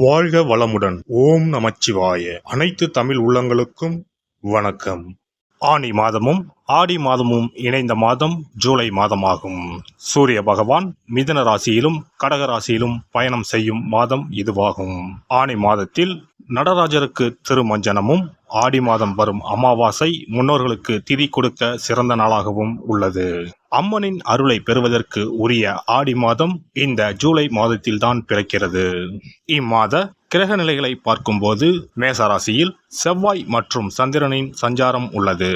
வாழ்க வளமுடன். ஓம் நமச்சிவாய. அனைத்து தமிழ் உள்ளங்களுக்கும் வணக்கம். ஆனி மாதமும் ஆடி மாதமும் இணைந்த மாதம் ஜூலை மாதமாகும். சூரிய பகவான் மிதுன ராசியிலும் கடக ராசியிலும் பயணம் செய்யும் மாதம் இதுவாகும். ஆனி மாதத்தில் நடராஜருக்கு திருமஞ்சனமும், ஆடி மாதம் வரும் அமாவாசை முன்னோர்களுக்கு திதி கொடுக்க சிறந்த நாளாகவும் உள்ளது. அம்மனின் அருளை பெறுவதற்கு உரிய ஆடி மாதம் இந்த ஜூலை மாதத்தில்தான் பிறக்கிறது. இம்மாத கிரக நிலைகளை பார்க்கும்போது மேசராசியில் செவ்வாய் மற்றும் சந்திரனின் சஞ்சாரம் உள்ளது.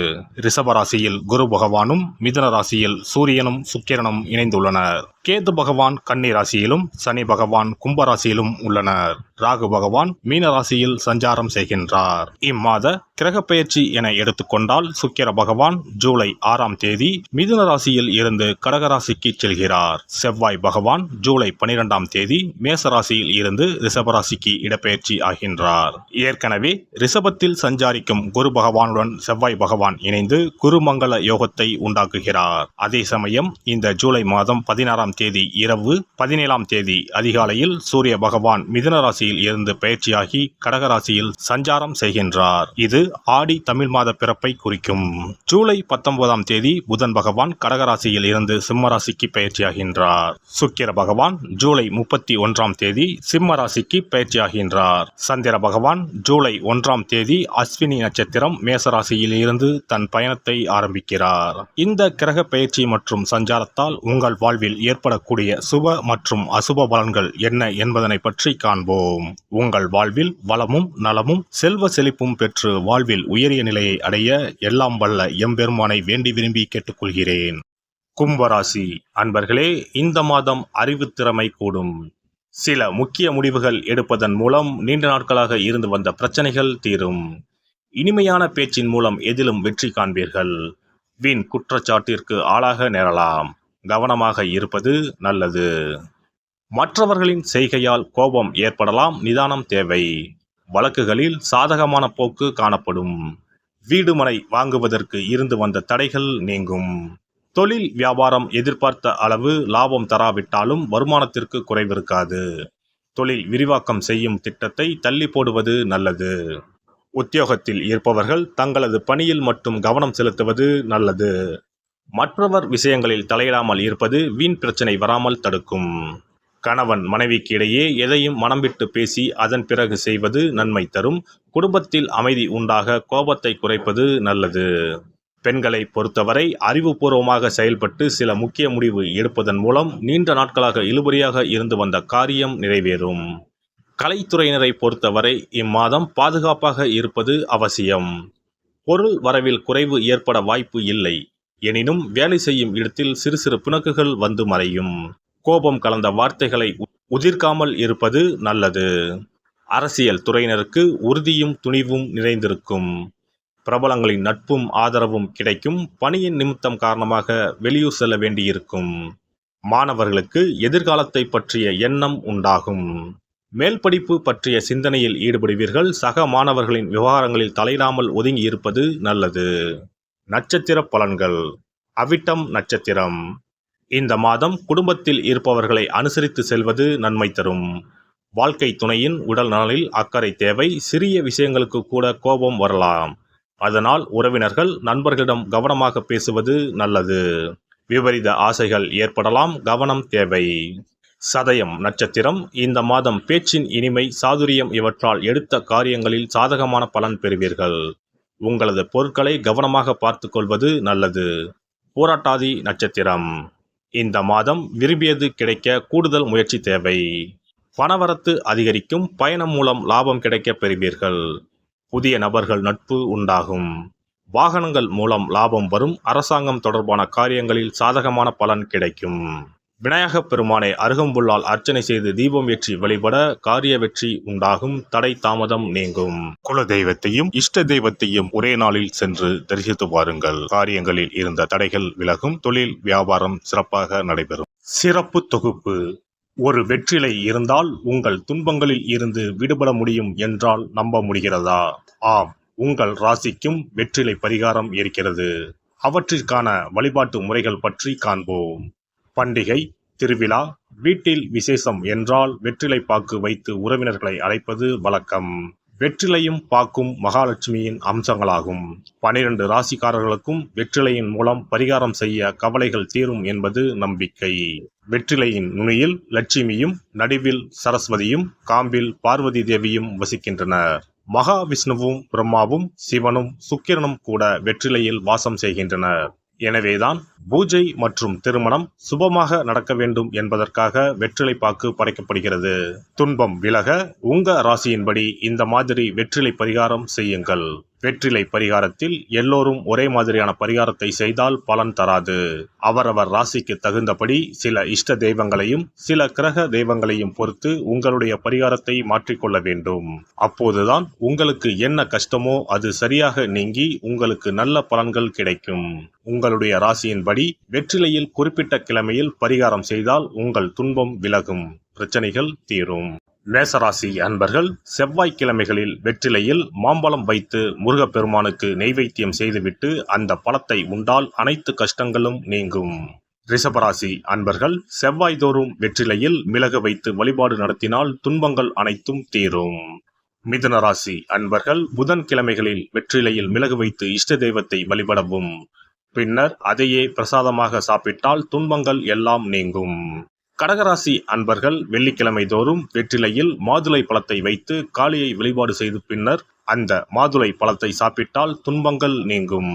ரிஷபராசியில் குரு பகவானும், மிதுன ராசியில் சூரியனும் சுக்கிரனும் இணைந்துள்ளனர். கேது பகவான் கன்னி ராசியிலும், சனி பகவான் கும்பராசியிலும் உள்ளனர். ராகு பகவான் மீன ராசியில் சஞ்சாரம் செய்கின்றார். இம்மாத கிரக பெயர்ச்சி என எடுத்துக்கொண்டால் சுக்கிர பகவான் ஜூலை 6ஆம் தேதி மிதுன ராசியில் இருந்து கடகராசிக்கு செல்கிறார். செவ்வாய் பகவான் ஜூலை 12ஆம் தேதி மேசராசியில் இருந்து ரிஷபராசிக்கு இடப்பெயர்ச்சி ஆகின்றார். ஏற்கனவே ரிஷபத்தில் சஞ்சாரிக்கும் குரு பகவானுடன் செவ்வாய் பகவான் இணைந்து குருமங்கள யோகத்தை உண்டாக்குகிறார். அதே சமயம் இந்த ஜூலை மாதம் 16ஆம் தேதி இரவு 17ஆம் தேதி அதிகாலையில் சூரிய பகவான் மிதுன ராசியில் இருந்து பெயர்ச்சியாகி கடகராசியில் சஞ்சாரம் செய்கின்றார். இது ஆடி தமிழ் மாத பிறப்பை குறிக்கும். ஜூலை 19ஆம் தேதி புதன் பகவான் கடகராசியில் இருந்து சிம்மராசிக்கு பெயர்ச்சியாகின்றார். சுக்கிர பகவான் ஜூலை 31ஆம் தேதி சிம்ம ராசிக்கு பெயர்ச்சியாகின்றார். சந்திர பகவான் ஜூலை 1ஆம் தேதி அஸ்வினி நட்சத்திரம் மேசராசியில் இருந்து தன் பயணத்தை ஆரம்பிக்கிறார். இந்த கிரக பெயர்ச்சி மற்றும் சஞ்சாரத்தால் உங்கள் வாழ்வில் ஏற்படக்கூடிய சுப மற்றும் அசுப பலன்கள் என்ன என்பதனை பற்றி காண்போம். உங்கள் வாழ்வில் வளமும் நலமும் செல்வ செழிப்பும் பெற்று வாழ்வில் உயரிய நிலையை அடைய எல்லாம் வல்ல எம்பெருமானை வேண்டி விரும்பி கேட்டுக்கொள்கிறேன். கும்பராசி அன்பர்களே, இந்த மாதம் அறிவுத்திறமை கூடும். சில முக்கிய முடிவுகள் எடுப்பதன் மூலம் நீண்ட நாட்களாக இருந்து வந்த பிரச்சனைகள் தீரும். இனிமையான பேச்சின் மூலம் எதிலும் வெற்றி காண்பீர்கள். வீண் குற்றச்சாட்டிற்கு ஆளாக நேரலாம். கவனமாக இருப்பது நல்லது. மற்றவர்களின் செய்கையால் கோபம் ஏற்படலாம், நிதானம் தேவை. வழக்குகளில் சாதகமான போக்கு காணப்படும். வீடு மனை வாங்குவதற்கு இருந்து வந்த தடைகள் நீங்கும். தொழில் வியாபாரம் எதிர்பார்த்த அளவு லாபம் தராவிட்டாலும் வருமானத்திற்கு குறைவிருக்காது. தொழில் விரிவாக்கம் செய்யும் திட்டத்தை தள்ளி போடுவது நல்லது. உத்தியோகத்தில் இருப்பவர்கள் தங்களது பணியில் மட்டும் கவனம் செலுத்துவது நல்லது. மற்றவர் விஷயங்களில் தலையிடாமல் இருப்பது வீண் பிரச்சனை வராமல் தடுக்கும். கணவன் மனைவிக்கு இடையே எதையும் மனம் விட்டு பேசி அதன் பிறகு செய்வது நன்மை தரும். குடும்பத்தில் அமைதி உண்டாக கோபத்தை குறைப்பது நல்லது. பெண்களை பொறுத்தவரை அறிவுபூர்வமாக செயல்பட்டு சில முக்கிய முடிவு எடுப்பதன் மூலம் நீண்ட நாட்களாக இழுபறியாக இருந்து வந்த காரியம் நிறைவேறும். கலைத்துறையினரை பொறுத்தவரை இம்மாதம் பாதுகாப்பாக இருப்பது அவசியம். பொருள் வரவில் குறைவு ஏற்பட வாய்ப்பு இல்லை. எனினும் வேலை செய்யும் இடத்தில் சிறு சிறு பிணக்குகள் வந்து மறையும். கோபம் கலந்த வார்த்தைகளை உதிர்க்காமல் இருப்பது நல்லது. அரசியல் துறையினருக்கு உறுதியும் துணிவும் நிறைந்திருக்கும். பிரபலங்களின் நட்பும் ஆதரவும் கிடைக்கும். பணியின் நிமித்தம் காரணமாக வெளியூர் செல்ல வேண்டியிருக்கும். மாணவர்களுக்கு எதிர்காலத்தை பற்றிய எண்ணம் உண்டாகும். மேல் படிப்பு பற்றிய சிந்தனையில் ஈடுபடுவீர்கள். சக மாணவர்களின் விவகாரங்களில் தலையிடாமல் ஒதுங்கி இருப்பது நல்லது. நட்சத்திர பலன்கள். அவிட்டம் நட்சத்திரம். இந்த மாதம் குடும்பத்தில் இருப்பவர்களை அனுசரித்து செல்வது நன்மை தரும். வாழ்க்கை துணையின் உடல் நலனில் அக்கறை தேவை. சிறிய விஷயங்களுக்கு கூட கோபம் வரலாம். அதனால் உறவினர்கள் நண்பர்களிடம் கவனமாக பேசுவது நல்லது. விபரீத ஆசைகள் ஏற்படலாம், கவனம் தேவை. சதயம் நட்சத்திரம். இந்த மாதம் பேச்சின் இனிமை, சாதுரியம் இவற்றால் எடுத்த காரியங்களில் சாதகமான பலன் பெறுவீர்கள். உங்களது பொருட்களை கவனமாக பார்த்து கொள்வது நல்லது. பூராட்டாதி நட்சத்திரம். இந்த மாதம் விரும்பியது கிடைக்க கூடுதல் முயற்சி தேவை. பணவரத்து அதிகரிக்கும். பயணம் மூலம் லாபம் கிடைக்க பெறுவீர்கள். புதிய நபர்கள் நட்பு உண்டாகும். வாகனங்கள் மூலம் லாபம் வரும். அரசாங்கம் தொடர்பான காரியங்களில் சாதகமான பலன் கிடைக்கும். விநாயகப் பெருமானை அருகம்புல்லால் அர்ச்சனை செய்து தீபம் ஏற்றி வழிபட காரிய வெற்றி உண்டாகும். தடை தாமதம் நீங்கும். குல தெய்வத்தையும் இஷ்ட தெய்வத்தையும் ஒரே நாளில் சென்று தரிசித்து வாருங்கள். காரியங்களில் இருந்த தடைகள் விலகும். தொழில் வியாபாரம் சிறப்பாக நடைபெறும். சிறப்பு தொகுப்பு. ஒரு வெற்றிலை இருந்தால் உங்கள் துன்பங்களில் இருந்து விடுபட முடியும் என்றால் நம்ப முடிகிறதா? ஆம், உங்கள் ராசிக்கும் வெற்றிலை பரிகாரம் இருக்கிறது. அவற்றிற்கான வழிபாட்டு முறைகள் பற்றி காண்போம். பண்டிகை, திருவிழா, வீட்டில் விசேஷம் என்றால் வெற்றிலை பாக்கு வைத்து உறவினர்களை அழைப்பது வழக்கம். வெற்றிலையும் பாக்கும் மகாலட்சுமியின் அம்சங்களாகும். 12 ராசிக்காரர்களுக்கும் வெற்றிலையின் மூலம் பரிகாரம் செய்ய கவலைகள் தீரும் என்பது நம்பிக்கை. வெற்றிலையின் நுனியில் லட்சுமியும், நடுவில் சரஸ்வதியும், காம்பில் பார்வதி தேவியும் வசிக்கின்றனர். மகாவிஷ்ணுவும், பிரம்மாவும், சிவனும், சுக்கிரனும் கூட வெற்றிலையில் வாசம் செய்கின்றனர். எனவேதான் பூஜை மற்றும் திருமணம் சுபமாக நடக்க வேண்டும் என்பதற்காக வெற்றிலை பாக்கு படைக்கப்படுகிறது. துன்பம் விலக உங்க ராசியின்படி இந்த மாதிரி வெற்றிலை பரிகாரம் செய்யுங்கள். வெற்றிலை பரிகாரத்தில் எல்லோரும் ஒரே மாதிரியான பரிகாரத்தை செய்தால் பலன் தராது. அவரவர் ராசிக்கு தகுந்தபடி சில இஷ்ட தெய்வங்களையும் சில கிரக தெய்வங்களையும் பொறுத்து உங்களுடைய பரிகாரத்தை மாற்றிக்கொள்ள வேண்டும். அப்போதுதான் உங்களுக்கு என்ன கஷ்டமோ அது சரியாக நீங்கி உங்களுக்கு நல்ல பலன்கள் கிடைக்கும். உங்களுடைய ராசியின்படி வெற்றிலையில் குறிப்பிட்ட கிழமையில் பரிகாரம் செய்தால் உங்கள் துன்பம் விலகும், பிரச்சனைகள் தீரும். மேசராசி அன்பர்கள் செவ்வாய்க்கிழமைகளில் வெற்றிலையில் மாம்பழம் வைத்து முருகப்பெருமானுக்கு நெய்வேத்தியம் செய்துவிட்டு அந்த பழத்தை உண்டால் அனைத்து கஷ்டங்களும் நீங்கும். ரிஷபராசி அன்பர்கள் செவ்வாய்தோறும் வெற்றிலையில் மிளகு வைத்து வழிபாடு நடத்தினால் துன்பங்கள் அனைத்தும் தீரும். மிதுன ராசி அன்பர்கள் புதன்கிழமைகளில் வெற்றிலையில் மிளகு வைத்து இஷ்ட தெய்வத்தை வழிபடவும். பின்னர் அதையே பிரசாதமாக சாப்பிட்டால் துன்பங்கள் எல்லாம் நீங்கும். கடகராசி அன்பர்கள் வெள்ளிக்கிழமை தோறும் வெற்றிலையில் மாதுளை பழத்தை வைத்து காளியை வழிபாடு செய்து பின்னர் அந்த மாதுளை பழத்தை சாப்பிட்டால் துன்பங்கள் நீங்கும்.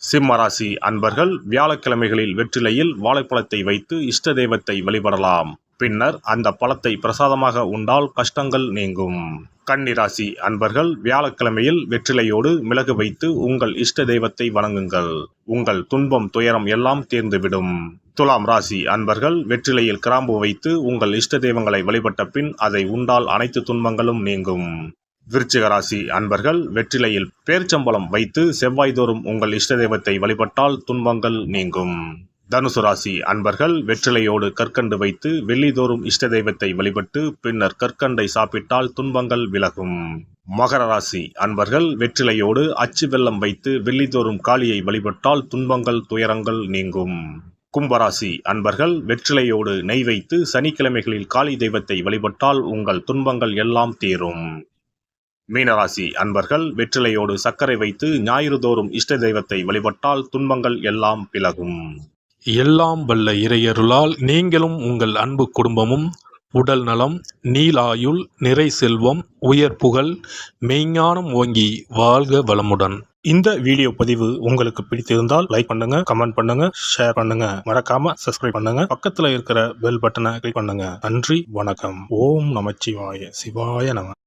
சிம்மராசி அன்பர்கள் வியாழக்கிழமைகளில் வெற்றிலையில் வாழைப்பழத்தை வைத்து இஷ்ட தெய்வத்தை வழிபடலாம். பின்னர் அந்த பழத்தை பிரசாதமாக உண்டால் கஷ்டங்கள் நீங்கும். கன்னிராசி அன்பர்கள் வியாழக்கிழமையில் வெற்றிலையோடு மிளகு வைத்து உங்கள் இஷ்ட தெய்வத்தை வணங்குங்கள். உங்கள் துன்பம் துயரம் எல்லாம் தீர்ந்துவிடும். துலாம் ராசி அன்பர்கள் வெற்றிலையில் கிராம்பு வைத்து உங்கள் இஷ்ட தெய்வங்களை வழிபட்ட பின் அதை உண்டால் அனைத்து துன்பங்களும் நீங்கும். விருச்சிக ராசி அன்பர்கள் வெற்றிலையில் பேர்ச்சம்பழம் வைத்து செவ்வாய்தோறும் உங்கள் இஷ்ட தெய்வத்தை வழிபட்டால் துன்பங்கள் நீங்கும். தனுசு ராசி அன்பர்கள் வெற்றிலையோடு கற்கண்டு வைத்து வெள்ளிதோறும் இஷ்ட தெய்வத்தை வழிபட்டு பின்னர் கற்கண்டை சாப்பிட்டால் துன்பங்கள் விலகும். மகர ராசி அன்பர்கள் வெற்றிலையோடு அச்சு வெல்லம் வைத்து வெள்ளிதோறும் காளியை வழிபட்டால் துன்பங்கள் துயரங்கள் நீங்கும். கும்பராசி அன்பர்கள் வெற்றிலையோடு நெய் வைத்து சனிக்கிழமைகளில் காளி தெய்வத்தை வழிபட்டால் உங்கள் துன்பங்கள் எல்லாம் தீரும். மீனராசி அன்பர்கள் வெற்றிலையோடு சர்க்கரை வைத்து ஞாயிறு தோறும் இஷ்ட தெய்வத்தை வழிபட்டால் துன்பங்கள் எல்லாம் விலகும். எல்லாம் வல்ல இறையருளால் நீங்களும் உங்கள் அன்பு குடும்பமும் உடல் நலம், நீலாயுள், நிறை செல்வம், உயர் புகழ், மெய்ஞானம் ஓங்கி வாழ்க வளமுடன். இந்த வீடியோ பதிவு உங்களுக்கு பிடித்திருந்தால் லைக் பண்ணுங்க, கமெண்ட் பண்ணுங்க, ஷேர் பண்ணுங்க, மறக்காம சப்ஸ்கிரைப் பண்ணுங்க, பக்கத்துல இருக்கிற பெல் பட்டனை கிளிக் பண்ணுங்க. நன்றி, வணக்கம். ஓம் நமச்சிவாய. சிவாய நம.